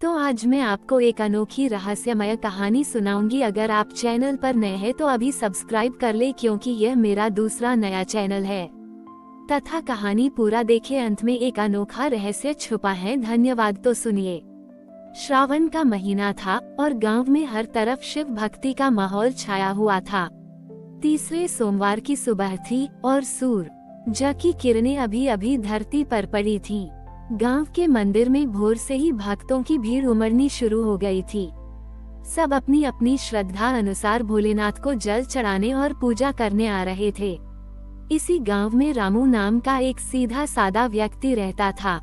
तो आज मैं आपको एक अनोखी रहस्यमय कहानी सुनाऊंगी। अगर आप चैनल पर नए हैं तो अभी सब्सक्राइब कर ले, क्योंकि यह मेरा दूसरा नया चैनल है। तथा कहानी पूरा देखे, अंत में एक अनोखा रहस्य छुपा है। धन्यवाद। तो सुनिए। श्रावण का महीना था और गांव में हर तरफ शिव भक्ति का माहौल छाया हुआ था। तीसरे सोमवार की सुबह थी और सूरज की किरणें अभी अभी धरती पर पड़ी थीं। गांव के मंदिर में भोर से ही भक्तों की भीड़ उमड़नी शुरू हो गई थी। सब अपनी अपनी श्रद्धा अनुसार भोलेनाथ को जल चढ़ाने और पूजा करने आ रहे थे। इसी गांव में रामू नाम का एक सीधा सादा व्यक्ति रहता था।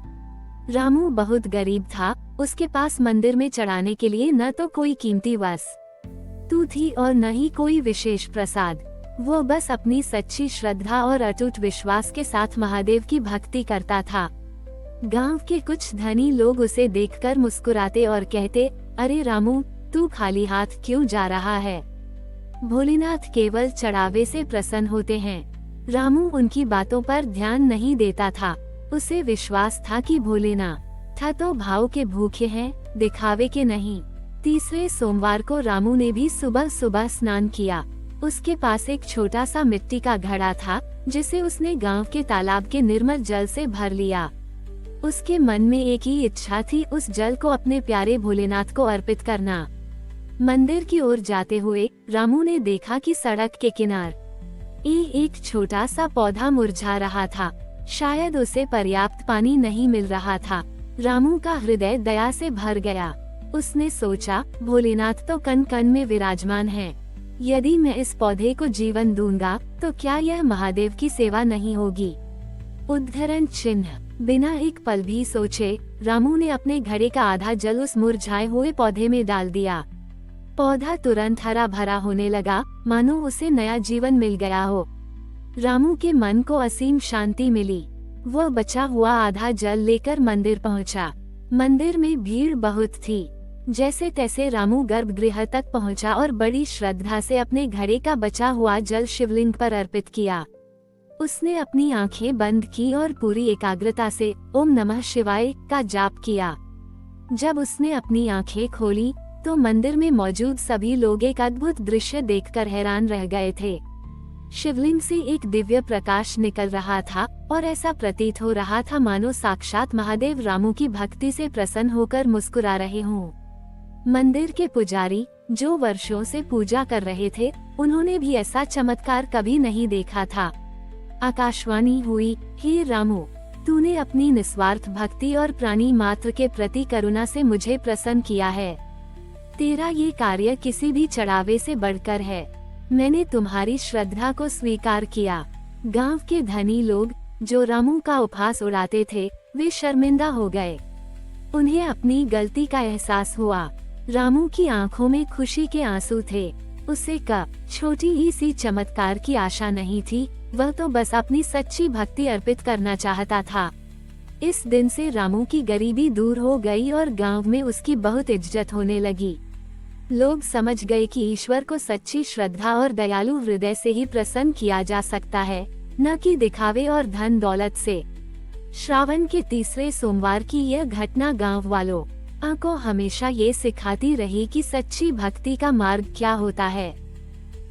रामू बहुत गरीब था। उसके पास मंदिर में चढ़ाने के लिए न तो कोई कीमती वस्तु थी और न ही कोई विशेष प्रसाद। वो बस अपनी सच्ची श्रद्धा और अटूट विश्वास के साथ महादेव की भक्ति करता था। गांव के कुछ धनी लोग उसे देखकर मुस्कुराते और कहते, अरे रामू, तू खाली हाथ क्यों जा रहा है? भोलेनाथ केवल चढ़ावे से प्रसन्न होते हैं। रामू उनकी बातों पर ध्यान नहीं देता था। उसे विश्वास था कि भोलेनाथ तो भाव के भूखे हैं, दिखावे के नहीं। तीसरे सोमवार को रामू ने भी सुबह सुबह स्नान किया। उसके पास एक छोटा सा मिट्टी का घड़ा था, जिसे उसने गांव के तालाब के निर्मल जल से भर लिया। उसके मन में एक ही इच्छा थी, उस जल को अपने प्यारे भोलेनाथ को अर्पित करना। मंदिर की ओर जाते हुए रामू ने देखा कि सड़क के किनारे एक छोटा सा पौधा मुरझा रहा था। शायद उसे पर्याप्त पानी नहीं मिल रहा था। रामू का हृदय दया से भर गया। उसने सोचा, भोलेनाथ तो कण कण में विराजमान हैं। यदि मैं इस पौधे को जीवन दूंगा तो क्या यह महादेव की सेवा नहीं होगी? उद्धरण चिन्ह। बिना एक पल भी सोचे रामू ने अपने घड़े का आधा जल उस मुरझाए हुए पौधे में डाल दिया। पौधा तुरंत हरा भरा होने लगा, मानो उसे नया जीवन मिल गया हो। रामू के मन को असीम शांति मिली। वह बचा हुआ आधा जल लेकर मंदिर पहुंचा। मंदिर में भीड़ बहुत थी। जैसे तैसे रामू गर्भगृह तक पहुंचा और बड़ी श्रद्धा से अपने घड़े का बचा हुआ जल शिवलिंग पर अर्पित किया। उसने अपनी आंखें बंद की और पूरी एकाग्रता से ओम नमः शिवाय का जाप किया। जब उसने अपनी आंखें खोली तो मंदिर में मौजूद सभी लोग एक अद्भुत दृश्य देखकर हैरान रह गए थे। शिवलिंग से एक दिव्य प्रकाश निकल रहा था और ऐसा प्रतीत हो रहा था मानो साक्षात महादेव रामू की भक्ति से प्रसन्न होकर मुस्कुरा रहे हों। मंदिर के पुजारी, जो वर्षों से पूजा कर रहे थे, उन्होंने भी ऐसा चमत्कार कभी नहीं देखा था। आकाशवाणी हुई, हे रामू, तूने अपनी निस्वार्थ भक्ति और प्राणी मात्र के प्रति करुणा से मुझे प्रसन्न किया है। तेरा ये कार्य किसी भी चढ़ावे से बढ़कर है। मैंने तुम्हारी श्रद्धा को स्वीकार किया। गांव के धनी लोग, जो रामू का उपहास उड़ाते थे, वे शर्मिंदा हो गए। उन्हें अपनी गलती का एहसास हुआ। रामू की आंखों में खुशी के आंसू थे। उसे छोटी ही सी चमत्कार की आशा नहीं थी। वह तो बस अपनी सच्ची भक्ति अर्पित करना चाहता था। इस दिन से रामू की गरीबी दूर हो गई और गांव में उसकी बहुत इज्जत होने लगी। लोग समझ गए कि ईश्वर को सच्ची श्रद्धा और दयालु हृदय से ही प्रसन्न किया जा सकता है, न कि दिखावे और धन दौलत से। श्रावण के तीसरे सोमवार की यह घटना गांव वालों को हमेशा ये सिखाती रही कि सच्ची भक्ति का मार्ग क्या होता है।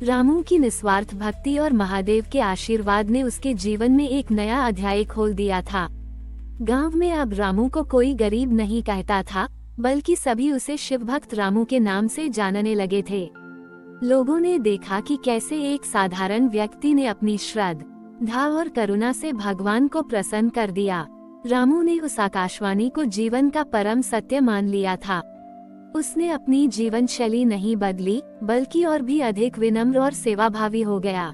रामू की निस्वार्थ भक्ति और महादेव के आशीर्वाद ने उसके जीवन में एक नया अध्याय खोल दिया था। गांव में अब रामू को कोई गरीब नहीं कहता था, बल्कि सभी उसे शिवभक्त रामू के नाम से जानने लगे थे। लोगों ने देखा कि कैसे एक साधारण व्यक्ति ने अपनी श्रद्धा और करुणा से भगवान को प्रसन्न कर दिया। रामू ने उस आकाशवाणी को जीवन का परम सत्य मान लिया था। उसने अपनी जीवन शैली नहीं बदली, बल्कि और भी अधिक विनम्र और सेवाभावी हो गया।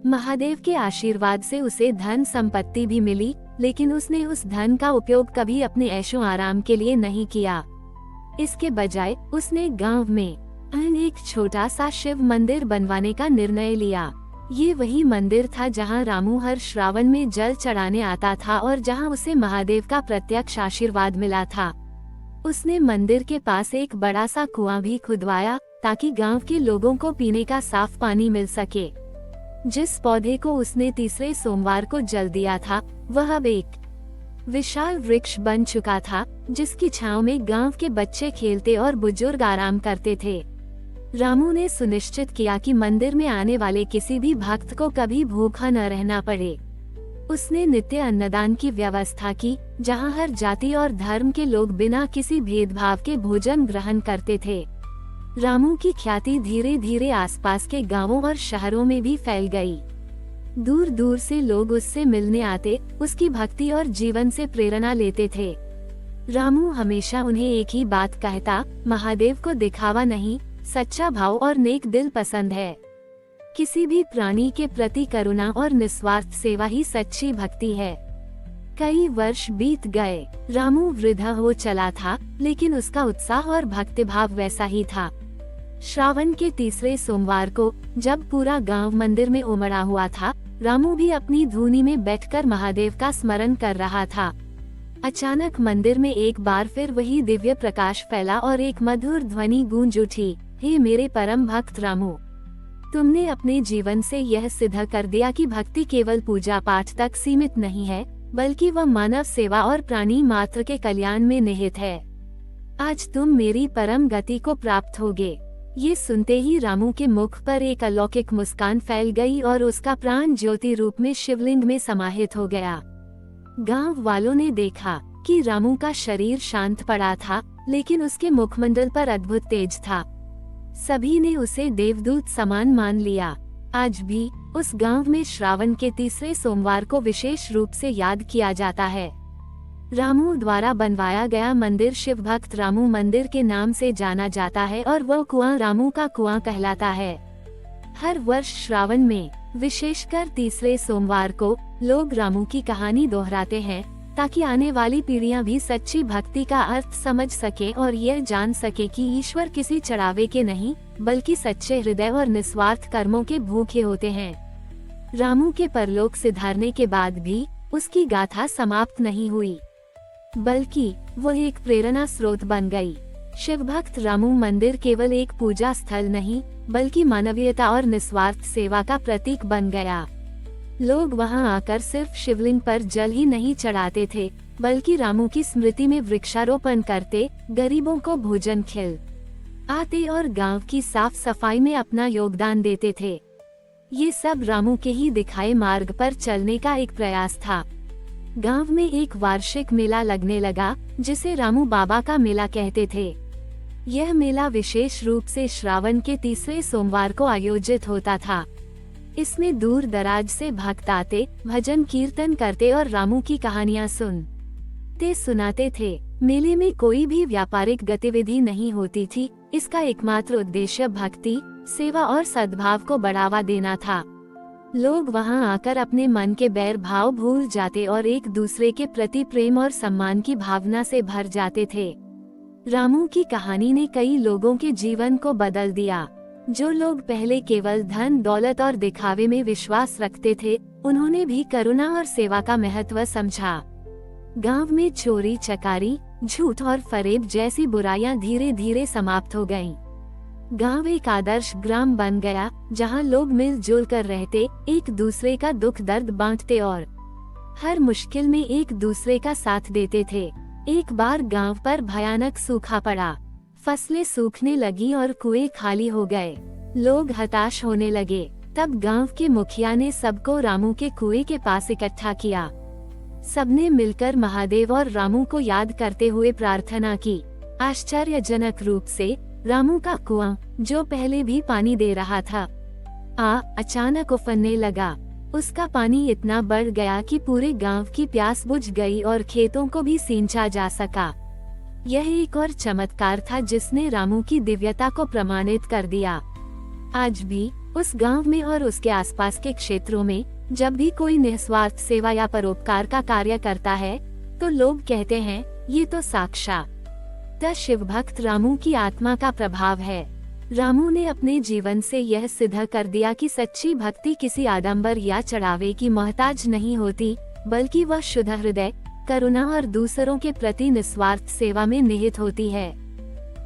महादेव के आशीर्वाद से उसे धन संपत्ति भी मिली, लेकिन उसने उस धन का उपयोग कभी अपने ऐशो आराम के लिए नहीं किया। इसके बजाय उसने गांव में एक छोटा सा शिव मंदिर बनवाने का निर्णय लिया। ये वही मंदिर था जहां रामू हर श्रावण में जल चढ़ाने आता था और जहां उसे महादेव का प्रत्यक्ष आशीर्वाद मिला था। उसने मंदिर के पास एक बड़ा सा कुआं भी खुदवाया, ताकि गांव के लोगों को पीने का साफ पानी मिल सके। जिस पौधे को उसने तीसरे सोमवार को जल दिया था, वह अब एक विशाल वृक्ष बन चुका था, जिसकी छांव में गांव के बच्चे खेलते और बुजुर्ग आराम करते थे। रामू ने सुनिश्चित किया कि मंदिर में आने वाले किसी भी भक्त को कभी भूखा न रहना पड़े। उसने नित्य अन्नदान की व्यवस्था की, जहां हर जाति और धर्म के लोग बिना किसी भेदभाव के भोजन ग्रहण करते थे। रामू की ख्याति धीरे धीरे आसपास के गांवों और शहरों में भी फैल गई। दूर दूर से लोग उससे मिलने आते, उसकी भक्ति और जीवन से प्रेरणा लेते थे। रामू हमेशा उन्हें एक ही बात कहता, महादेव को दिखावा नहीं, सच्चा भाव और नेक दिल पसंद है। किसी भी प्राणी के प्रति करुणा और निस्वार्थ सेवा ही सच्ची भक्ति है। कई वर्ष बीत गए, रामू वृद्ध हो चला था, लेकिन उसका उत्साह और भक्तिभाव वैसा ही था। श्रावण के तीसरे सोमवार को, जब पूरा गांव मंदिर में उमड़ा हुआ था, रामू भी अपनी धूनी में बैठकर महादेव का स्मरण कर रहा था। अचानक मंदिर में एक बार फिर वही दिव्य प्रकाश फैला और एक मधुर ध्वनि गूंज उठी, हे मेरे परम भक्त रामू, तुमने अपने जीवन से यह सिद्ध कर दिया कि भक्ति केवल पूजा पाठ तक सीमित नहीं है, बल्कि वह मानव सेवा और प्राणी मात्र के कल्याण में निहित है। आज तुम मेरी परम गति को प्राप्त होगे। ये सुनते ही रामू के मुख पर एक अलौकिक मुस्कान फैल गई और उसका प्राण ज्योति रूप में शिवलिंग में समाहित हो गया। गांव वालों ने देखा कि रामू का शरीर शांत पड़ा था, लेकिन उसके मुखमंडल पर अद्भुत तेज था। सभी ने उसे देवदूत समान मान लिया। आज भी उस गांव में श्रावण के तीसरे सोमवार को विशेष रूप से याद किया जाता है। रामू द्वारा बनवाया गया मंदिर शिव भक्त रामू मंदिर के नाम से जाना जाता है और वह कुआं रामू का कुआं कहलाता है। हर वर्ष श्रावण में, विशेषकर तीसरे सोमवार को, लोग रामू की कहानी दोहराते हैं, ताकि आने वाली पीढ़ियां भी सच्ची भक्ति का अर्थ समझ सके और यह जान सके कि ईश्वर किसी चढ़ावे के नहीं, बल्कि सच्चे हृदय और निस्वार्थ कर्मों के भूखे होते हैं। रामू के परलोक सिधारने के बाद भी उसकी गाथा समाप्त नहीं हुई, बल्कि वो एक प्रेरणा स्रोत बन गई। शिव भक्त रामू मंदिर केवल एक पूजा स्थल नहीं, बल्कि मानवीयता और निस्वार्थ सेवा का प्रतीक बन गया। लोग वहां आकर सिर्फ शिवलिंग पर जल ही नहीं चढ़ाते थे, बल्कि रामू की स्मृति में वृक्षारोपण करते, गरीबों को भोजन खिल आते और गांव की साफ सफाई में अपना योगदान देते थे। ये सब रामू के ही दिखाए मार्ग पर चलने का एक प्रयास था। गांव में एक वार्षिक मेला लगने लगा, जिसे रामू बाबा का मेला कहते थे। यह मेला विशेष रूप से श्रावण के तीसरे सोमवार को आयोजित होता था। इसमें दूर दराज से भक्त आते, भजन कीर्तन करते और रामू की कहानियां सुनते सुनाते थे। मेले में कोई भी व्यापारिक गतिविधि नहीं होती थी। इसका एकमात्र उद्देश्य भक्ति, सेवा और सद्भाव को बढ़ावा देना था। लोग वहां आकर अपने मन के बैर भाव भूल जाते और एक दूसरे के प्रति प्रेम और सम्मान की भावना से भर जाते थे। रामू की कहानी ने कई लोगों के जीवन को बदल दिया। जो लोग पहले केवल धन दौलत और दिखावे में विश्वास रखते थे, उन्होंने भी करुणा और सेवा का महत्व समझा। गांव में चोरी चकारी, झूठ और फरेब जैसी बुराइयां धीरे धीरे समाप्त हो गईं। गांव एक आदर्श ग्राम बन गया, जहां लोग मिलजुल कर रहते, एक दूसरे का दुख दर्द बांटते और हर मुश्किल में एक दूसरे का साथ देते थे। एक बार गांव पर भयानक सूखा पड़ा। फसलें सूखने लगी और कुएं खाली हो गए। लोग हताश होने लगे। तब गांव के मुखिया ने सबको रामू के कुएं के पास इकट्ठा किया। सबने मिलकर महादेव और रामू को याद करते हुए प्रार्थना की। आश्चर्यजनक रूप से रामू का कुआं, जो पहले भी पानी दे रहा था, अचानक उफनने लगा। उसका पानी इतना बढ़ गया कि पूरे गांव की प्यास बुझ गई और खेतों को भी सींचा जा सका। यह एक और चमत्कार था जिसने रामू की दिव्यता को प्रमाणित कर दिया। आज भी उस गांव में और उसके आसपास के क्षेत्रों में जब भी कोई निस्वार्थ सेवा या परोपकार का कार्य करता है, तो लोग कहते हैं, ये तो साक्षात शिव भक्त रामू की आत्मा का प्रभाव है। रामू ने अपने जीवन से यह सिद्ध कर दिया कि सच्ची भक्ति किसी आडंबर या चढ़ावे की मोहताज नहीं होती, बल्कि वह शुद्ध हृदय, करुणा और दूसरों के प्रति निस्वार्थ सेवा में निहित होती है।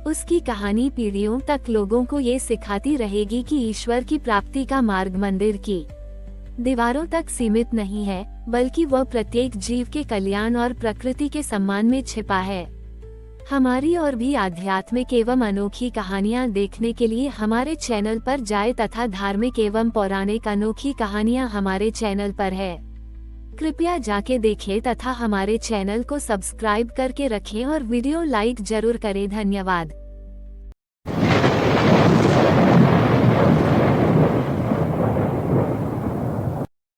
उसकी कहानी पीढ़ियों तक लोगों को ये सिखाती रहेगी कि ईश्वर की प्राप्ति का मार्ग मंदिर की दीवारों तक सीमित नहीं है, बल्कि वह प्रत्येक जीव के कल्याण और प्रकृति के सम्मान में छिपा है। हमारी और भी आध्यात्मिक एवं अनोखी कहानियाँ देखने के लिए हमारे चैनल पर जाएं तथा धार्मिक एवं पौराणिक अनोखी कहानियाँ हमारे चैनल पर है। कृपया जाके देखें तथा हमारे चैनल को सब्सक्राइब करके रखें और वीडियो लाइक जरूर करें। धन्यवाद।